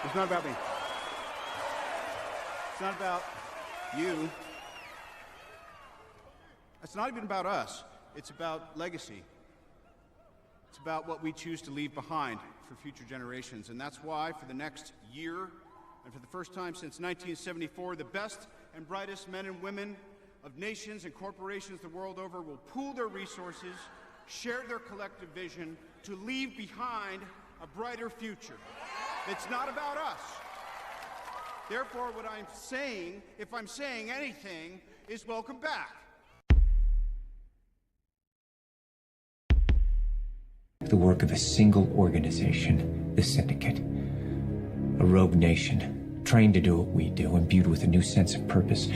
It's not about me. It's not about you. It's not even about us. It's about legacy. It's about what we choose to leave behind for future generations. And that's why, for the next year, and for the first time since 1974, the best and brightest men and women of nations and corporations the world over will pool their resources, share their collective vision to leave behind a brighter future. It's not about us. Therefore, what I'm saying, if I'm saying anything, is welcome back. The work of a single organization, the Syndicate. A rogue nation, trained to do what we do, imbued with a new sense of purpose.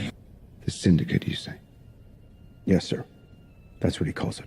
The Syndicate, you say? Yes, sir. That's what he calls it.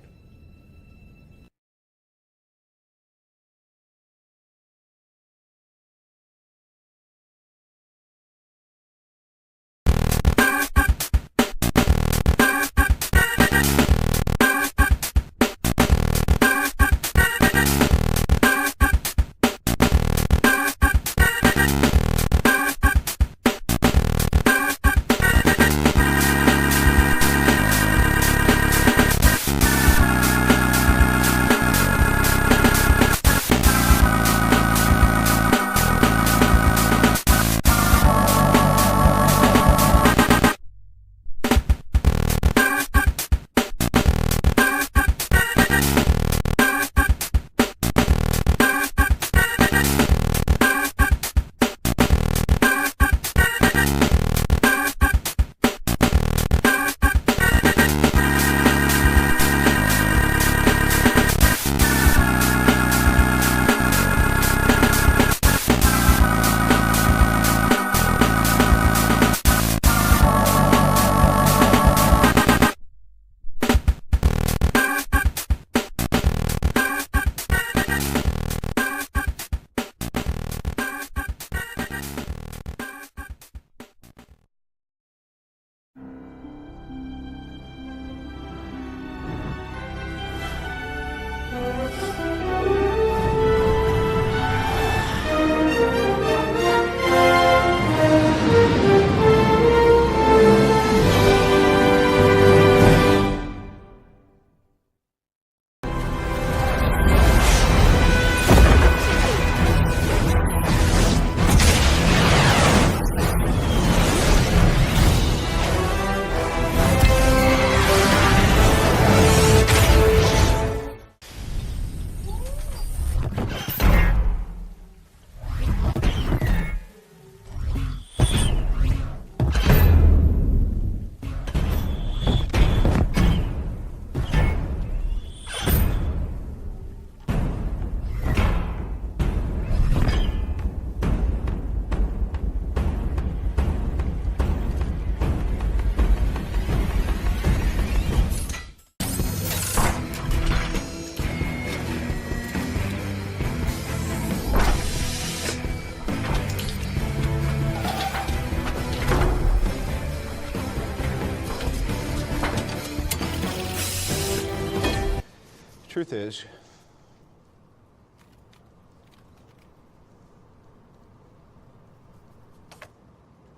Truth is,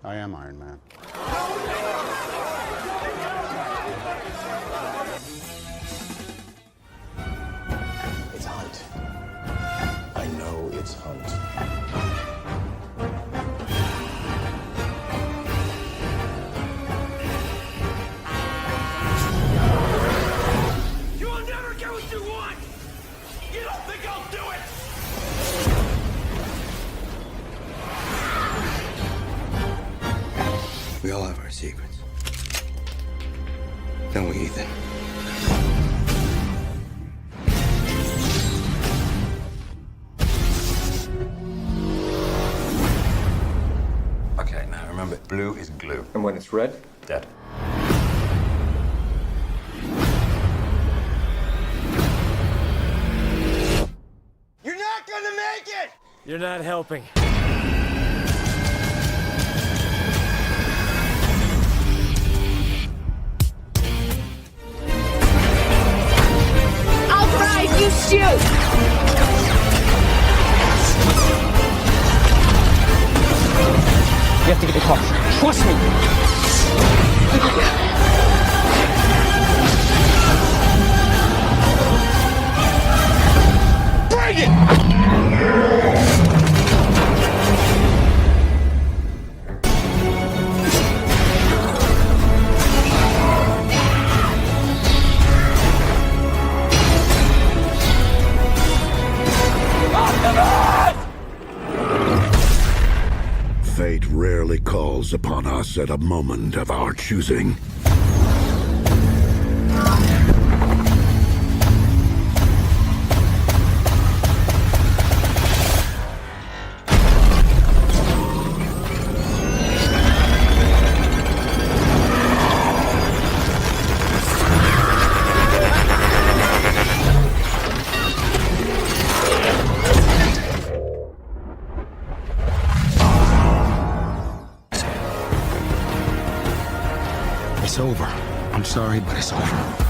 I am Iron Man. It's Hunt. I know it's Hunt. You'll never get what you want! You don't think I'll do it? We all have our secrets. Don't we, Ethan? Okay, now remember, blue is glue. And when it's red? Dead. You're not gonna make it! You're not helping. I'll drive, you shoot! You have to get the car. Trust me. Bring it! Fate rarely calls upon us at a moment of our choosing. It's over. I'm sorry, but it's over.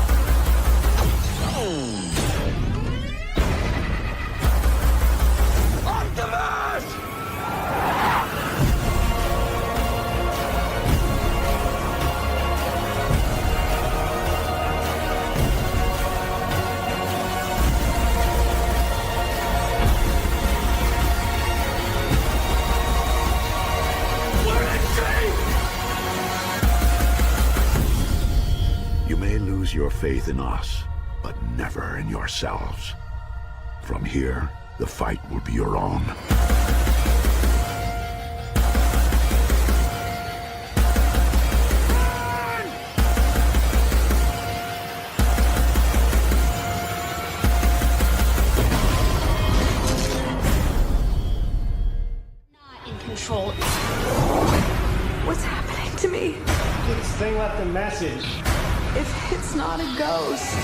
You may lose your faith in us, but never in yourselves. From here, the fight will be your own. Not in control. What's happening to me? This thing left a message. If it's not a ghost,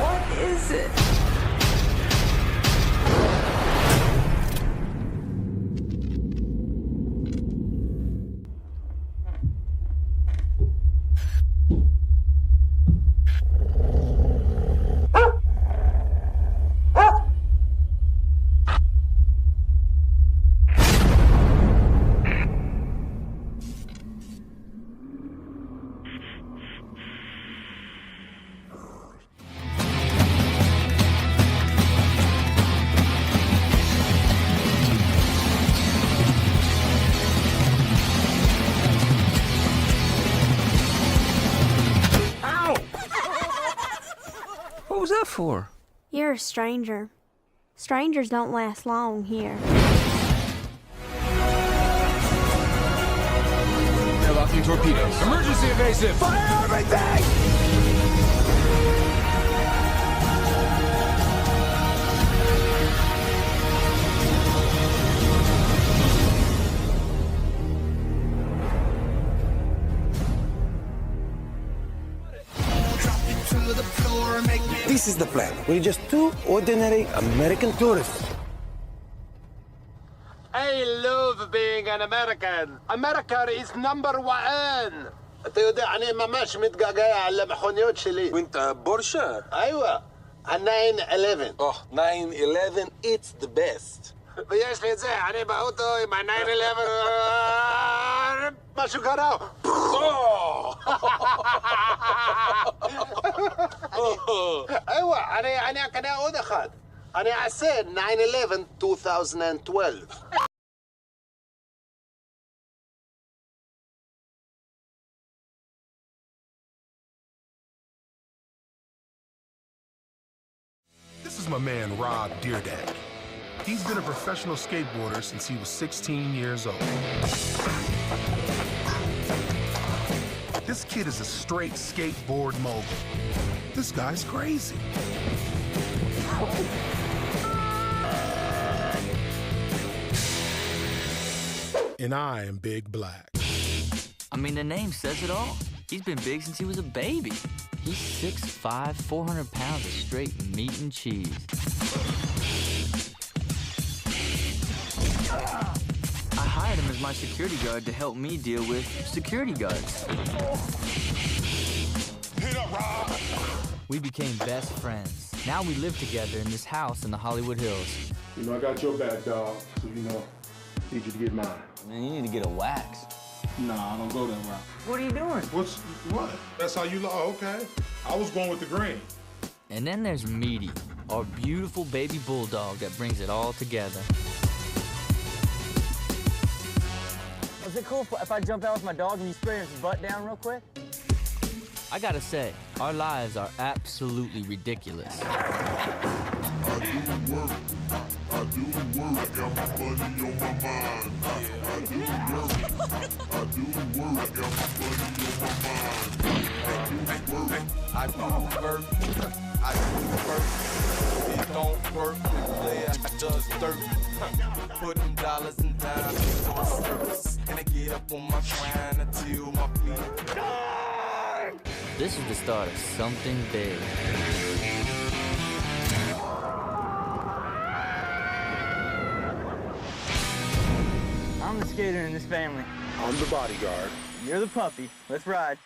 what is it? What was that for? You're a stranger. Strangers don't last long here. They're locking torpedoes. Emergency evasive! Fire everything! This is the plan. We're just two ordinary American tourists. I love being an American. America is number one. انت يودع أنا ماماش متقاقع على محونيوت شلي. وانت بورشة؟ أيوة. a 911. Oh, 911, it's the best. ויש לי את זה, אני באוטו עם ה-911. משהו קרה. أيوة, אני أקנה עוד אחד. אני אעשה 911 2012. This is my man, Rob Deardag. He's been a professional skateboarder since he was 16 years old. This kid is a straight skateboard mogul. This guy's crazy. And I am Big Black. I mean, the name says it all. He's been big since he was a baby. He's 6'5", 400 pounds of straight meat and cheese. I hired him as my security guard to help me deal with security guards. Hit up, Rob! We became best friends. Now we live together in this house in the Hollywood Hills. You know, I got your back, dog. So, you know, need you to get mine. Man, you need to get a wax. Nah, I don't go that route. What are you doing? What? That's how you oh, okay. I was going with the green. And then there's Meaty, our beautiful baby bulldog that brings it all together. Is it cool if I jump out with my dog and you spray his butt down real quick? I gotta say, our lives are absolutely ridiculous. It don't work, it does dirt. Putting dollars and dimes on service. And I get up on my grind until my feet. This is the start of something big. I'm the skater in this family. I'm the bodyguard. You're the puppy. Let's ride.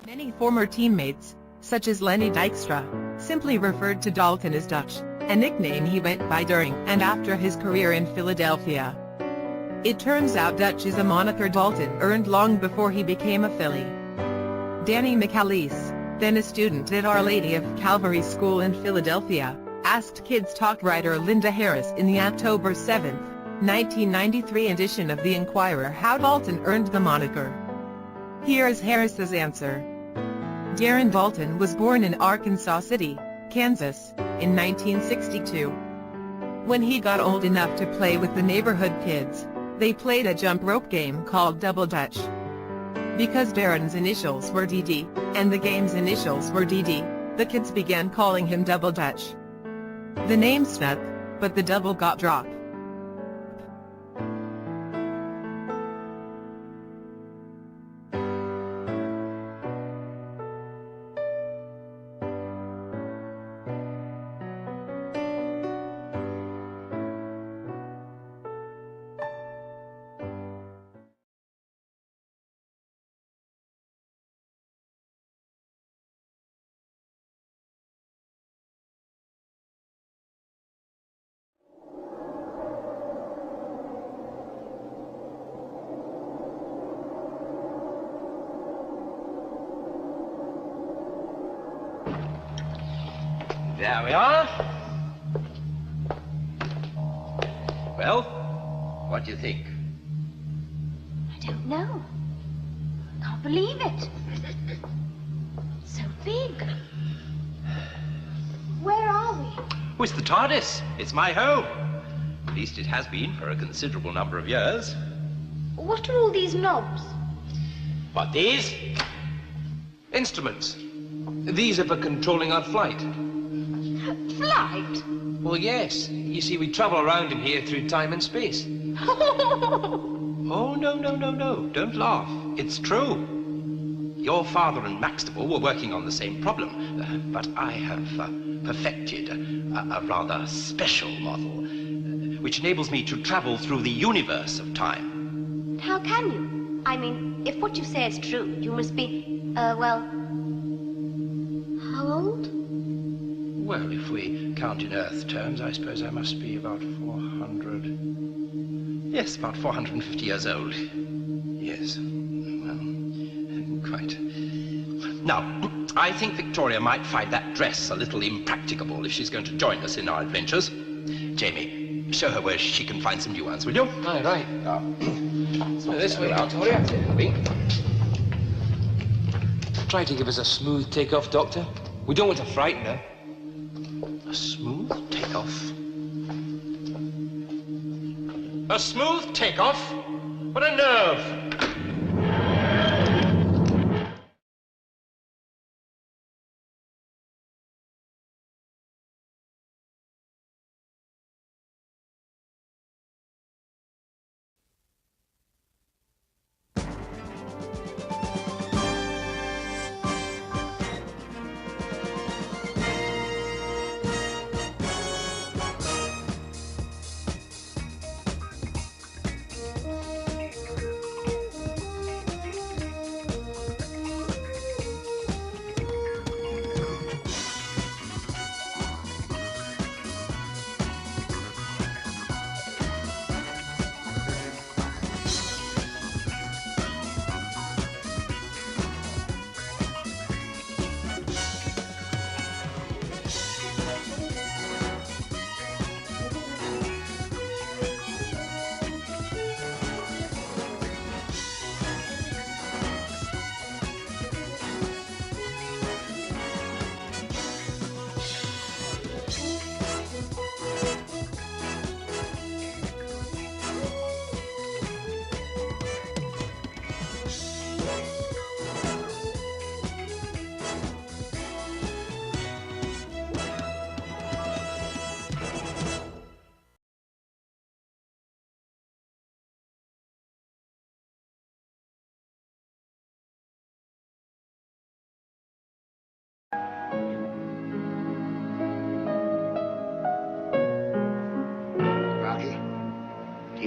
Many former teammates, such as Lenny Dykstra, simply referred to Daulton as Dutch, a nickname he went by during and after his career in Philadelphia. It turns out Dutch is a moniker Daulton earned long before he became a Philly. Danny McAleese, then a student at Our Lady of Calvary School in Philadelphia, asked Kids Talk writer Linda Harris in the October 7, 1993 edition of The Inquirer how Daulton earned the moniker. Here is Harris's answer. Darren Daulton was born in Arkansas City, Kansas, in 1962. When he got old enough to play with the neighborhood kids, they played a jump rope game called Double Dutch. Because Darren's initials were DD, and the game's initials were DD, the kids began calling him Double Dutch. The name stuck, but the double got dropped. There we are. Well, what do you think? I don't know. I can't believe it. So big. Where are we? Oh, it's the TARDIS. It's my home. At least it has been for a considerable number of years. What are all these knobs? What, these? Instruments. These are for controlling our flight. Flight? Well, yes. You see, we travel around in here through time and space. Oh, no. Don't laugh. It's true. Your father and Maxtable were working on the same problem, but I have perfected a rather special model, which enables me to travel through the universe of time. How can you? I mean, if what you say is true, you must be, well, how old? Well, if we count in Earth terms, I suppose I must be about 400... Yes, about 450 years old. Yes, well, quite. Now, I think Victoria might find that dress a little impracticable if she's going to join us in our adventures. Jamie, show her where she can find some new ones, will you? Aye, right. So this way, Victoria. Try to give us a smooth takeoff, Doctor. We don't want to frighten her. A smooth takeoff? A smooth takeoff? What a nerve!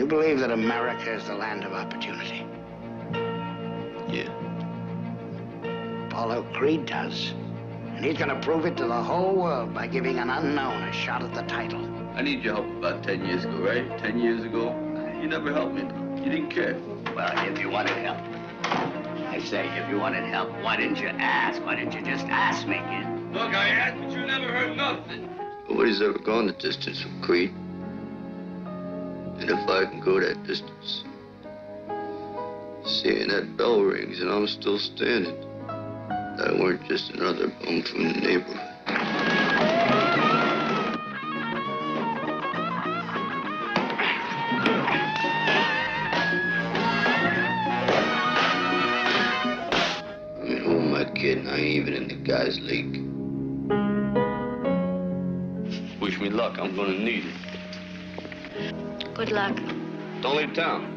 believe that America is the land of opportunity? Yeah. Paulo Creed does. And he's gonna prove it to the whole world by giving an unknown a shot at the title. I need your help about 10 years ago, right? 10 years ago. You never helped me. You didn't care. Well, if you wanted help. I say, if you wanted help, why didn't you ask? Why didn't you just ask me, kid? Look, I asked, but you never heard nothing. Nobody's ever gone the distance from Creed. And if I can go that distance, seeing that bell rings and I'm still standing, I weren't just another bum from the neighborhood. I mean, who am I kidding? I ain't even in the guy's league. Wish me luck. I'm gonna need it. Good luck. Don't leave town.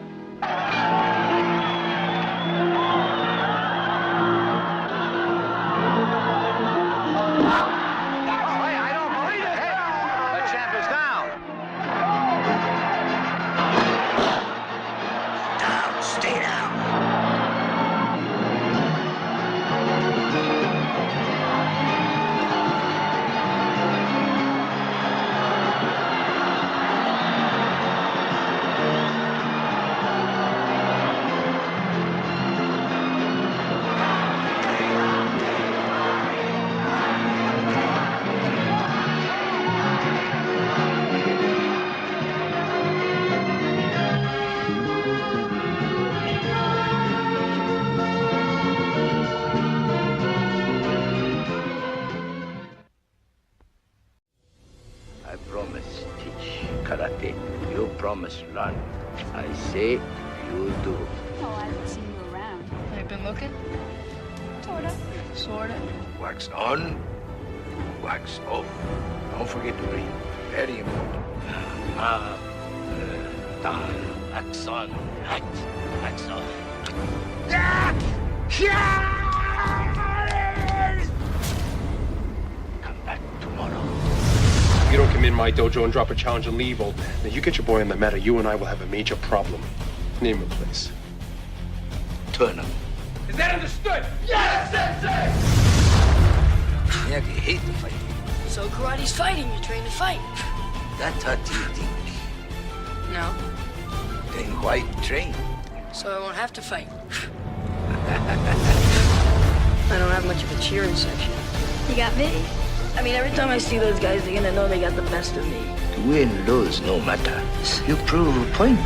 Learn. I say you do. Oh, I haven't seen you around. Have you been looking? Sorta. Wax on, wax off. Don't forget to breathe. Very important. Wax on, wax off. Come back tomorrow. You don't come in my dojo and drop a challenge and leave, old man. Now, you get your boy on the meta, you and I will have a major problem. Name a place. Tournament. Is that understood? Yes, Sensei! Yeah, you hate to fight. So karate's fighting. You train to fight. That's what you think. No. Then why train? So I won't have to fight. I don't have much of a cheering section. You got me? I mean, every time I see those guys, they're gonna know they got the best of me. To win, lose, no matter. You prove a point.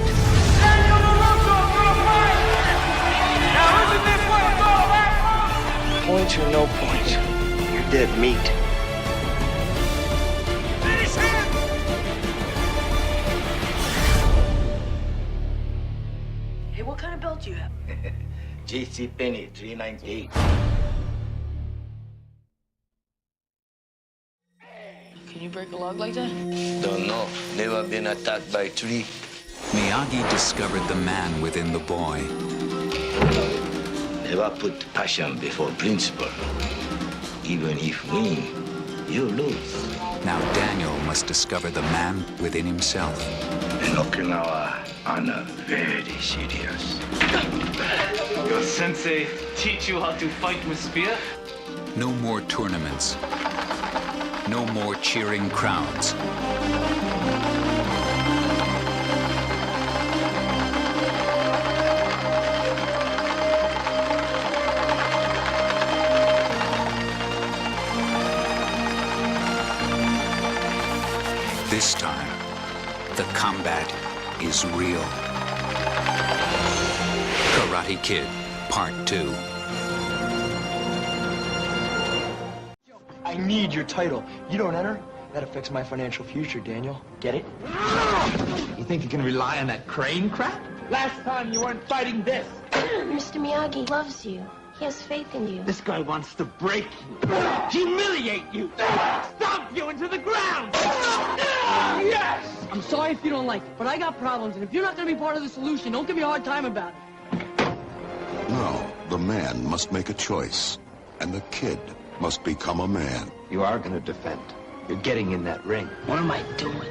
Point or no point, you're dead meat. Finish him! Hey, what kind of belt do you have? JC Penney, $3.98. Can you break a log like that? Don't know. Never been attacked by a tree. Miyagi discovered the man within the boy. Never put passion before principle. Even if win, you lose. Now Daniel must discover the man within himself. In Okinawa, honor very serious. Your sensei teach you how to fight with spear? No more tournaments. No more cheering crowds. This time, the combat is real. Karate Kid, Part 2. I need your title. You don't enter? That affects my financial future, Daniel. Get it? You think you can rely on that crane crap? Last time you weren't fighting this. Mr. Miyagi loves you. He has faith in you. This guy wants to break you, humiliate you, stomp you into the ground. Yes! I'm sorry if you don't like it, but I got problems, and if you're not going to be part of the solution, don't give me a hard time about it. No, the man must make a choice, and the kid must become a man. You are going to defend. You're getting in that ring. What am I doing?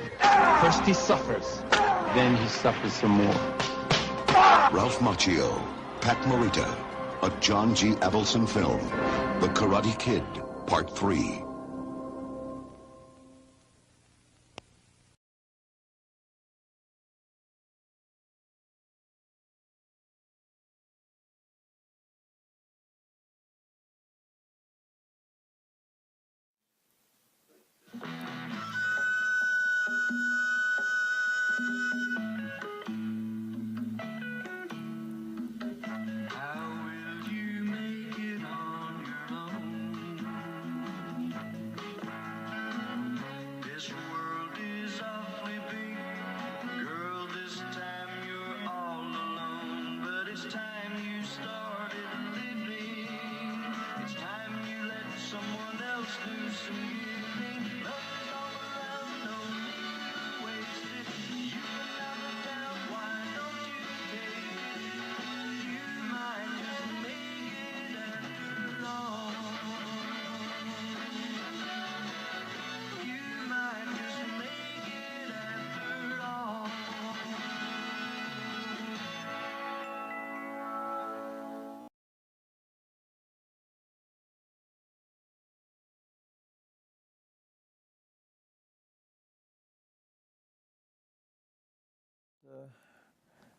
First he suffers, then he suffers some more. Ralph Macchio, Pat Morita, a John G. Avildsen film, The Karate Kid, Part 3.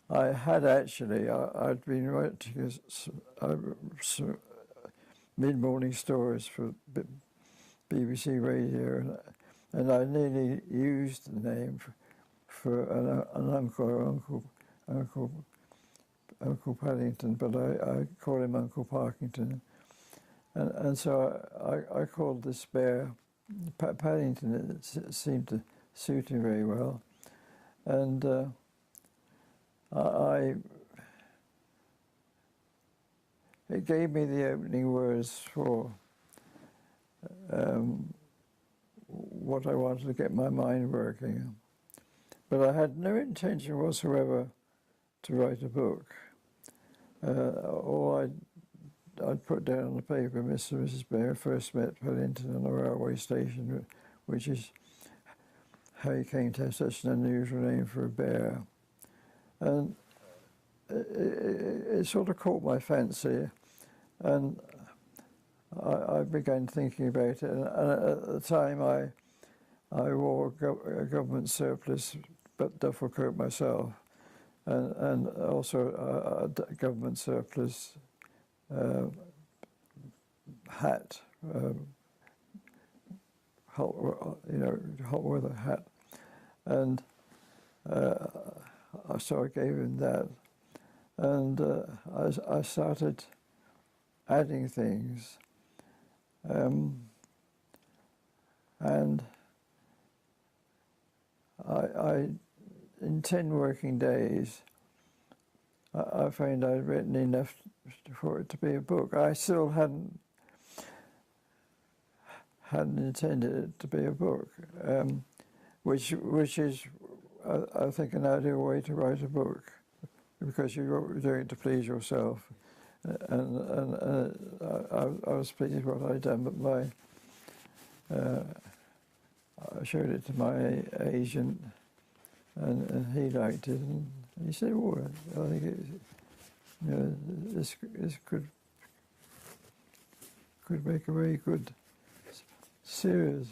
I had actually, I'd been writing mid-morning stories for BBC Radio, and I nearly used the name for an Uncle Paddington, but I call him Uncle Parkington, and so I called this bear Paddington. It seemed to suit him very well, and it gave me the opening words for what I wanted to get my mind working. But I had no intention whatsoever to write a book. All I'd put down on the paper, Mr. and Mrs. Bear first met Paddington on a railway station, which is how he came to have such an unusual name for a bear. And it sort of caught my fancy, and I began thinking about it. And at the time, I wore a government surplus but duffel coat myself, and also a government surplus hat, hot weather hat, and so I gave him that, and I started adding things, and I in 10 working days, I found I'd written enough for it to be a book. I still hadn't intended it to be a book, which is, I think, an ideal way to write a book, because you're doing it to please yourself. And I was pleased with what I'd done, but I showed it to my agent, and he liked it, and he said, "Well, I think this could make a very good series."